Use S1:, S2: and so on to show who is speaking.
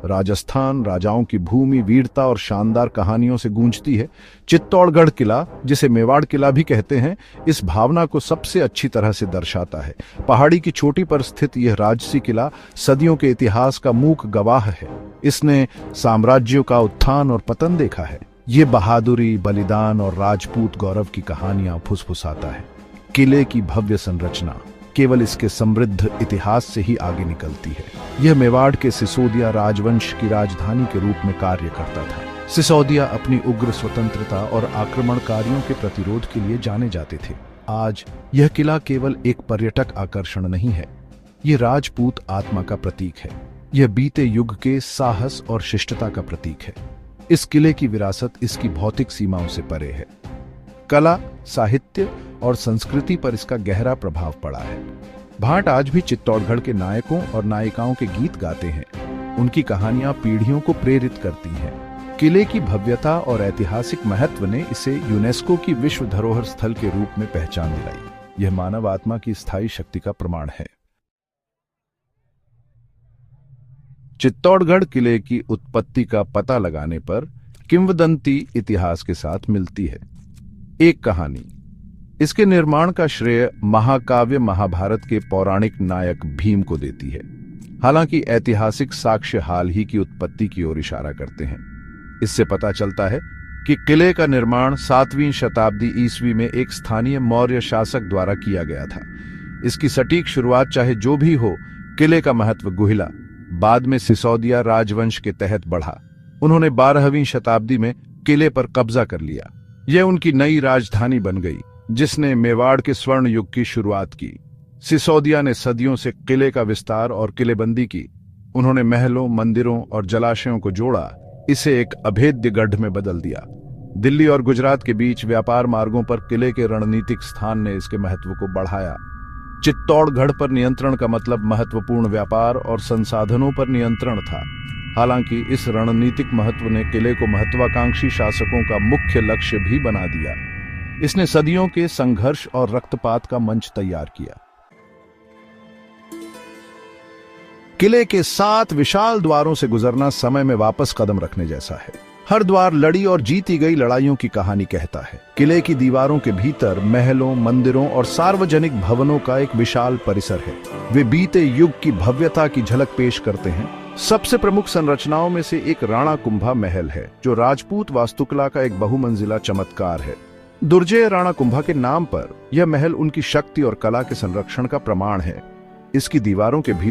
S1: राजस्थान राजाओं की भूमि, वीरता और शानदार कहानियों से गूंजती है। चित्तौड़गढ़ किला, जिसे मेवाड़ किला भी कहते हैं, इस भावना को सबसे अच्छी तरह से दर्शाता है। पहाड़ी की चोटी पर स्थित यह राजसी किला सदियों के इतिहास का मूक गवाह है। इसने साम्राज्यों का उत्थान और पतन देखा है। ये बहादुरी, बलिदान और राजपूत गौरव की कहानियां फुसफुसाता है। किले की भव्य संरचना केवल इसके समृद्ध इतिहास से ही आगे निकलती है। यह मेवाड़ के सिसोदिया राजवंश की राजधानी के रूप में कार्य करता था। सिसोदिया अपनी उग्र स्वतंत्रता और आक्रमणकारियों के प्रतिरोध के लिए जाने जाते थे। आज यह किला केवल एक पर्यटक आकर्षण नहीं है, यह राजपूत आत्मा का प्रतीक है। यह बीते युग के साहस और शिष्टता का प्रतीक है। इस किले की विरासत इसकी भौतिक सीमाओं से परे है। कला, साहित्य और संस्कृति पर इसका गहरा प्रभाव पड़ा है। भाट आज भी चित्तौड़गढ़ के नायकों और नायिकाओं के गीत गाते हैं। उनकी कहानियां पीढ़ियों को प्रेरित करती हैं। किले की भव्यता और ऐतिहासिक महत्व ने इसे यूनेस्को की विश्व धरोहर स्थल के रूप में पहचान दिलाई। यह मानव आत्मा की स्थायी शक्ति का प्रमाण है। चित्तौड़गढ़ किले की उत्पत्ति का पता लगाने पर किंवदंती इतिहास के साथ मिलती है। एक कहानी इसके निर्माण का श्रेय महाकाव्य महाभारत के पौराणिक नायक भीम को देती है। हालांकि ऐतिहासिक साक्ष्य हाल ही की उत्पत्ति की ओर इशारा करते हैं। इससे पता चलता है कि किले का निर्माण 7वीं शताब्दी ईस्वी में एक स्थानीय मौर्य शासक द्वारा किया गया था। इसकी सटीक शुरुआत चाहे जो भी हो, किले का महत्व गुहिला बाद में सिसोदिया राजवंश के तहत बढ़ा। उन्होंने 12वीं शताब्दी में किले पर कब्जा कर लिया। यह उनकी नई राजधानी बन गई, जिसने मेवाड़ के स्वर्ण युग की शुरुआत की। सिसोदिया ने सदियों से किले का विस्तार और किलेबंदी की। उन्होंने महलों, मंदिरों और जलाशयों को जोड़ा, इसे एक अभेद्य गढ़ में बदल दिया। दिल्ली और गुजरात के बीच व्यापार मार्गों पर किले के रणनीतिक स्थान ने इसके महत्व को बढ़ाया। चित्तौड़गढ़ पर नियंत्रण का मतलब महत्वपूर्ण व्यापार और संसाधनों पर नियंत्रण था। हालांकि इस रणनीतिक महत्व ने किले को महत्वाकांक्षी शासकों का मुख्य लक्ष्य भी बना दिया। इसने सदियों के संघर्ष और रक्तपात का मंच तैयार किया। किले के 7 विशाल द्वारों से गुजरना समय में वापस कदम रखने जैसा है। हर द्वार लड़ी और जीती गई लड़ाइयों की कहानी कहता है। किले की दीवारों के भीतर महलों, मंदिरों और सार्वजनिक भवनों का एक विशाल परिसर है। वे बीते युग की भव्यता की झलक पेश करते हैं। सबसे प्रमुख संरचनाओं में से एक राणा कुंभा महल है, जो राजपूत वास्तुकला का एक बहुमंजिला चमत्कार है। दुर्जय राणा कुंभा के नाम पर यह महल उनकी शक्ति और कला के संरक्षण का प्रमाण है। इसकी दीवारों के भीतर